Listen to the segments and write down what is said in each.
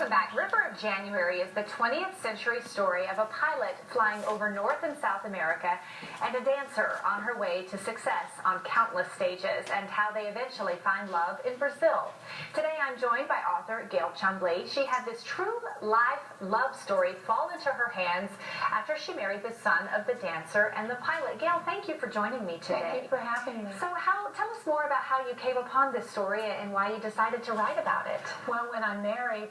Welcome back. River of January is the 20th century story of a pilot flying over North and South America and a dancer on her way to success on countless stages and how they eventually find love in Brazil. Today I'm joined by author Gail Chumbley. She had this true life love story fall into her hands after she married the son of the dancer and the pilot. Gail, thank you for joining me today. Thank you for having me. So tell us more about how you came upon this story and why you decided to write about it. Well, when I married,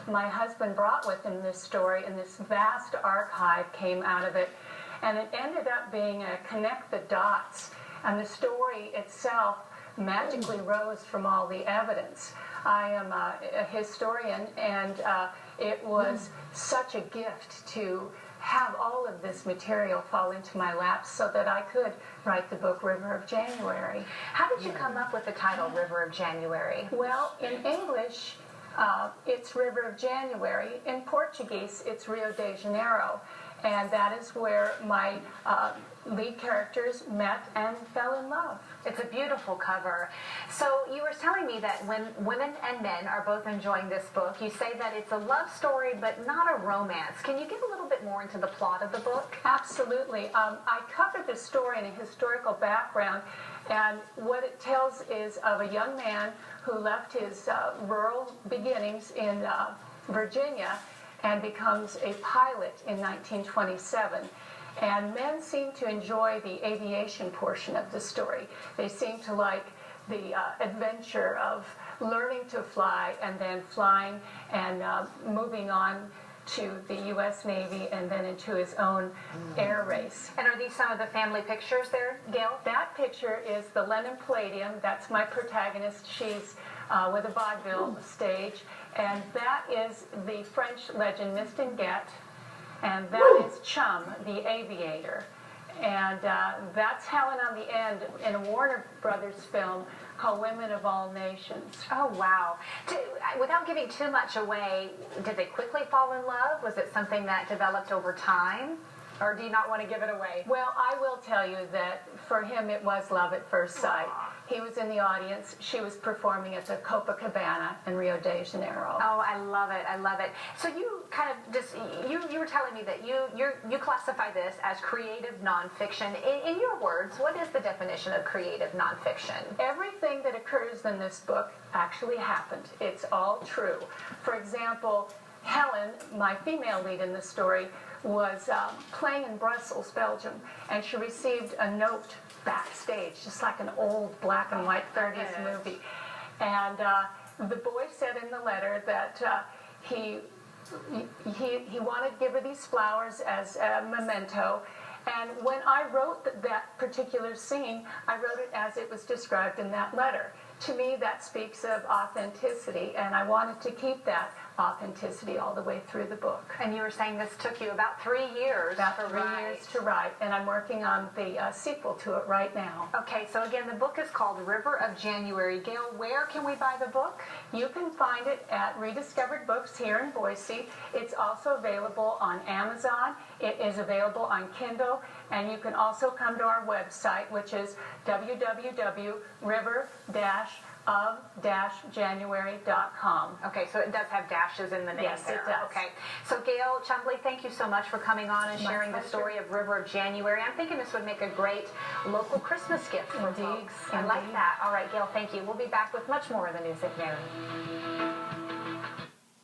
my husband brought with him this story, and this vast archive came out of it, and it ended up being a connect the dots, and the story itself magically rose from all the evidence. I am a historian, and it was such a gift to have all of this material fall into my lap so that I could write the book River of January. How did you come up with the title River of January? Well, in English, it's River of January. In Portuguese, it's Rio de Janeiro. And that is where my lead characters met and fell in love. It's a beautiful cover. So you were telling me that when women and men are both enjoying this book, you say that it's a love story but not a romance. Can you give a little bit more into the plot of the book? Absolutely. I covered the story in a historical background, and what it tells is of a young man who left his rural beginnings in Virginia and becomes a pilot in 1927. And men seem to enjoy the aviation portion of the story. They seem to like the adventure of learning to fly and then flying and moving on to the U.S. Navy and then into his own air race. And are these some of the family pictures there, Gail? That picture is the Lennon Palladium. That's my protagonist. She's with a vaudeville stage. And that is the French legend Mistinguett. And that is Chum, the aviator. And that's Helen on the end in a Warner Brothers film called Women of All Nations. Oh, wow. Without giving too much away, did they quickly fall in love? Was it something that developed over time? Or do you not want to give it away? Well, I will tell you that for him it was love at first sight. He was in the audience. She was performing at the Copacabana in Rio de Janeiro. Oh, I love it. I love it. So you kind of just, you were telling me that you classify this as creative nonfiction. In your words, what is the definition of creative nonfiction? Everything that occurs in this book actually happened. It's all true. For example, Helen, my female lead in the story, was playing in Brussels, Belgium, and she received a note backstage, just like an old black and white 30s movie. And the boy said in the letter that he wanted to give her these flowers as a memento. And when I wrote that particular scene, I wrote it as it was described in that letter. To me, that speaks of authenticity, and I wanted to keep that authenticity all the way through the book. And you were saying this took you about 3 years About 3 years to write, and I'm working on the sequel to it right now. Okay, so again, the book is called River of January. Gail, where can we buy the book? You can find it at Rediscovered Books here in Boise. It's also available on Amazon. It is available on Kindle, and you can also come to our website, which is www.river-of-january.com. Okay, so it does have dashes in the name. Yes, there. It does. Okay, so Gail Chumbley, thank you so much for coming on and sharing the story of River of January. I'm thinking this would make a great local Christmas gift for folks. I like that. All right, Gail, thank you. We'll be back with much more of the news at noon.